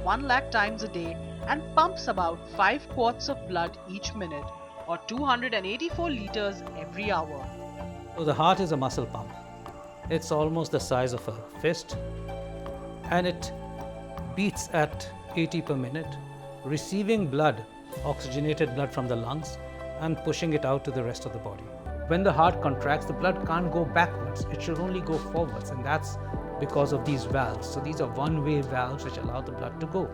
1 lakh times a day and pumps about 5 quarts of blood each minute, or 284 liters every hour. So the heart is a muscle pump. It's almost the size of a fist, and it beats at 80 per minute, receiving blood, oxygenated blood from the lungs, and pushing it out to the rest of the body. When the heart contracts, the blood can't go backwards, it should only go forwards, and that's because of these valves. So these are one-way valves which allow the blood to go.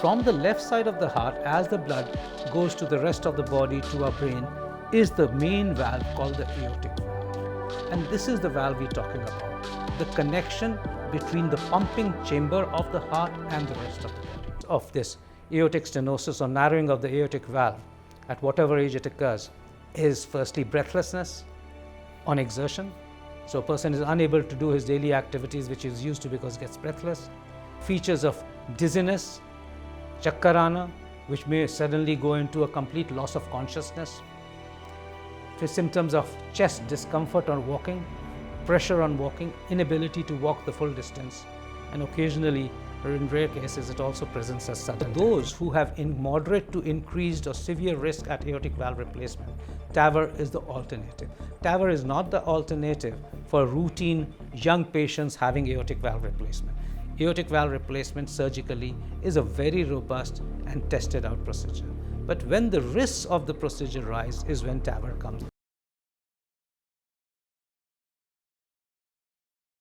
From the left side of the heart, as the blood goes to the rest of the body, to our brain, is the main valve called the aortic valve. And this is the valve we're talking about, the connection between the pumping chamber of the heart and the rest of the body. Of this aortic stenosis or narrowing of the aortic valve, at whatever age it occurs, is firstly breathlessness on exertion. So a person is unable to do his daily activities which he's used to because he gets breathless. Features of dizziness, chakkarana, which may suddenly go into a complete loss of consciousness. Symptoms of chest discomfort on walking, pressure on walking, inability to walk the full distance, and occasionally, or in rare cases, it also presents as sudden death. Those who have moderate to increased or severe risk at aortic valve replacement, TAVR is the alternative. TAVR is not the alternative for routine young patients having aortic valve replacement. Aortic valve replacement surgically is a very robust and tested out procedure. But when the risks of the procedure rise is when TAVR comes.